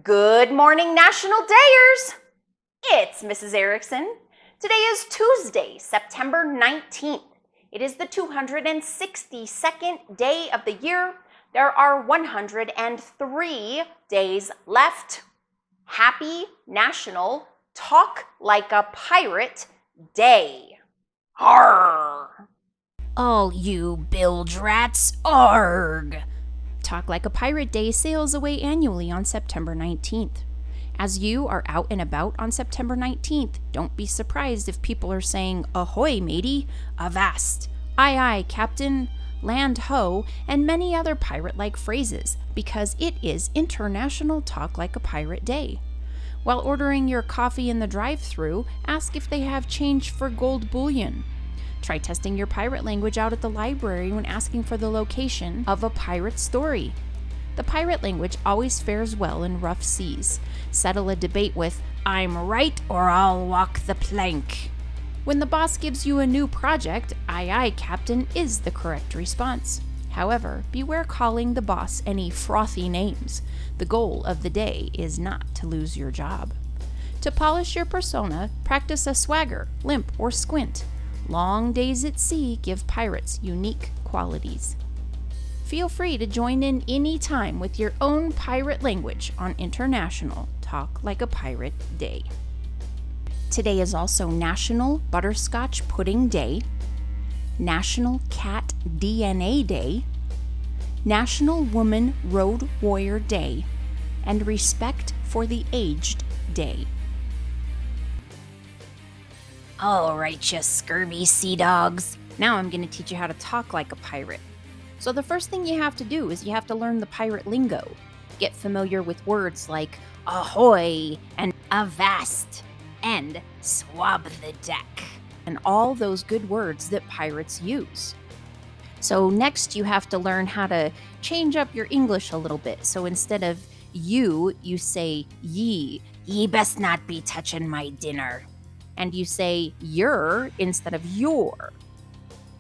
Good morning, National Dayers! It's Mrs. Erickson. Today is Tuesday, September 19th. It is the 262nd day of the year. There are 103 days left. Happy National Talk Like a Pirate Day. Arr! All you bilge rats, arg! Talk Like a Pirate Day sails away annually on September 19th. As you are out and about on September 19th, don't be surprised if people are saying, "Ahoy, matey," "Avast," "Aye, aye, captain," "Land ho," and many other pirate-like phrases, because it is International Talk Like a Pirate Day. While ordering your coffee in the drive-thru, ask if they have change for gold bullion. Try testing your pirate language out at the library when asking for the location of a pirate story. The pirate language always fares well in rough seas. Settle a debate with, "I'm right or I'll walk the plank." When the boss gives you a new project, "Aye, aye, captain" is the correct response. However, beware calling the boss any frothy names. The goal of the day is not to lose your job. To polish your persona, practice a swagger, limp, or squint. Long days at sea give pirates unique qualities. Feel free to join in any time with your own pirate language on International Talk Like a Pirate Day. Today is also National Butterscotch Pudding Day, National Cat DNA Day, National Woman Road Warrior Day, and Respect for the Aged Day. All right, you scurvy sea dogs. Now I'm going to teach you how to talk like a pirate. So the first thing you have to do is you have to learn the pirate lingo. Get familiar with words like ahoy and avast and swab the deck, and all those good words that pirates use. So next you have to learn how to change up your English a little bit. So instead of you say ye. Ye best not be touching my dinner. And you say your instead of your.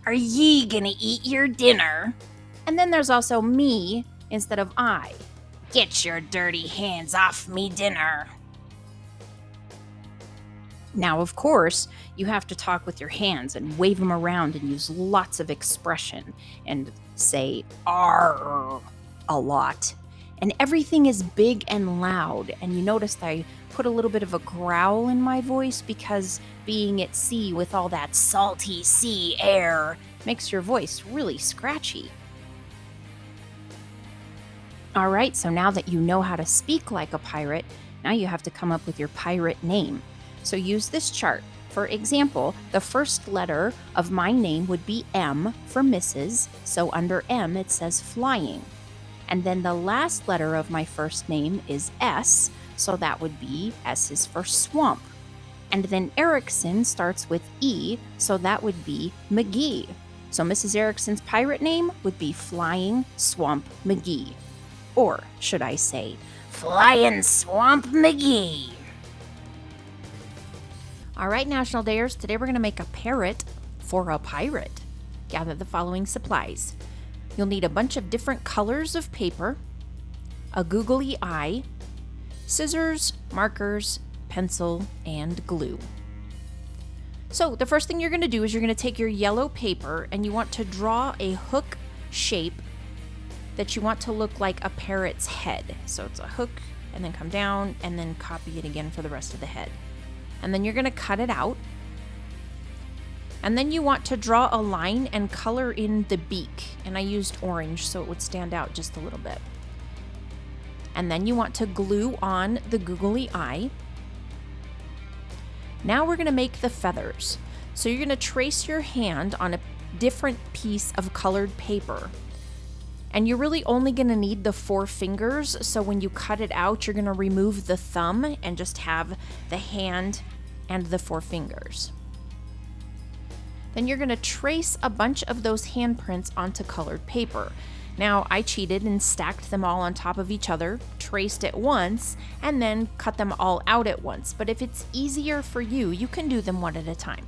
Are ye gonna eat your dinner? And then there's also me instead of I. Get your dirty hands off me dinner. Now, of course, you have to talk with your hands and wave them around and use lots of expression and say "arr" a lot. And everything is big and loud. And you noticed I put a little bit of a growl in my voice because being at sea with all that salty sea air makes your voice really scratchy. All right, so now that you know how to speak like a pirate, now you have to come up with your pirate name. So use this chart. For example, the first letter of my name would be M for Mrs., so under M it says flying. And then the last letter of my first name is S, so that would be S is for swamp. And then Erickson starts with E, so that would be McGee. So Mrs. Erickson's pirate name would be Flying Swamp McGee. Or should I say, Flying Swamp McGee. All right, National Dayers, today we're going to make a parrot for a pirate. Gather the following supplies. You'll need a bunch of different colors of paper, a googly eye, scissors, markers, pencil, and glue. So the first thing you're going to do is you're going to take your yellow paper and you want to draw a hook shape that you want to look like a parrot's head. So it's a hook and then come down and then copy it again for the rest of the head. And then you're going to cut it out. And then you want to draw a line and color in the beak. And I used orange so it would stand out just a little bit. And then you want to glue on the googly eye. Now we're going to make the feathers. So you're going to trace your hand on a different piece of colored paper. And you're really only going to need the 4 fingers. So when you cut it out, you're going to remove the thumb and just have the hand and the 4 fingers. Then you're going to trace a bunch of those handprints onto colored paper. Now, I cheated and stacked them all on top of each other, traced it once, and then cut them all out at once. But if it's easier for you, you can do them one at a time.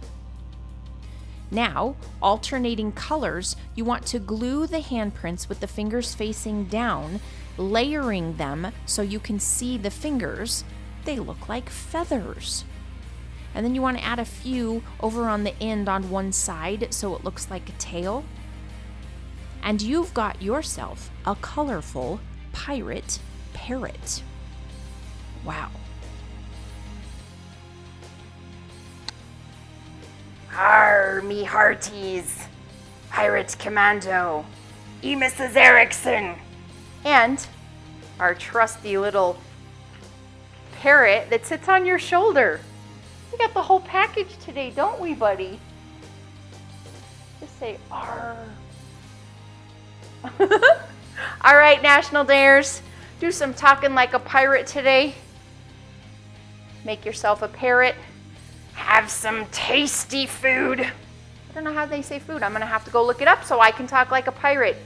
Now, alternating colors, you want to glue the handprints with the fingers facing down, layering them so you can see the fingers. They look like feathers. And then you want to add a few over on the end on one side so it looks like a tail. And you've got yourself a colorful pirate parrot. Wow. Arr, me hearties. Pirate Commando. Mrs. Erickson. And our trusty little parrot that sits on your shoulder. We got the whole package today, don't we, buddy? Just say arr. All right, National Dayers, do some talking like a pirate today. Make yourself a parrot. Have some tasty food. I don't know how they say food. I'm going to have to go look it up so I can talk like a pirate.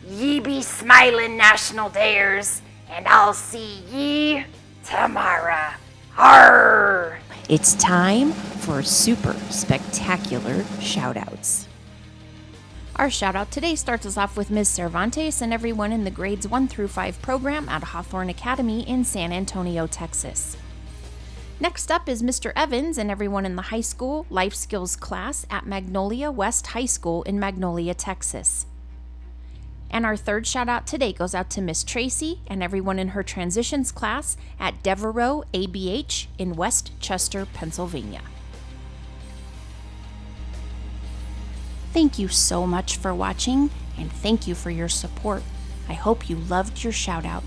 Ye be smiling, National Dayers, and I'll see ye tomorrow. Arr! It's time for super spectacular shout-outs. Our shout-out today starts us off with Ms. Cervantes and everyone in the grades 1 through 5 program at Hawthorne Academy in San Antonio, Texas. Next up is Mr. Evans and everyone in the high school life skills class at Magnolia West High School in Magnolia, Texas. And our third shout out today goes out to Miss Tracy and everyone in her transitions class at Devereaux ABH in West Chester, Pennsylvania. Thank you so much for watching and thank you for your support. I hope you loved your shout out.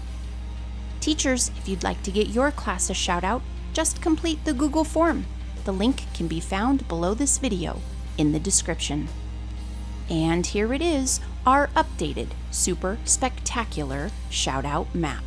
Teachers, if you'd like to get your class a shout out, just complete the Google form. The link can be found below this video in the description. And here it is, our updated super spectacular shout out map.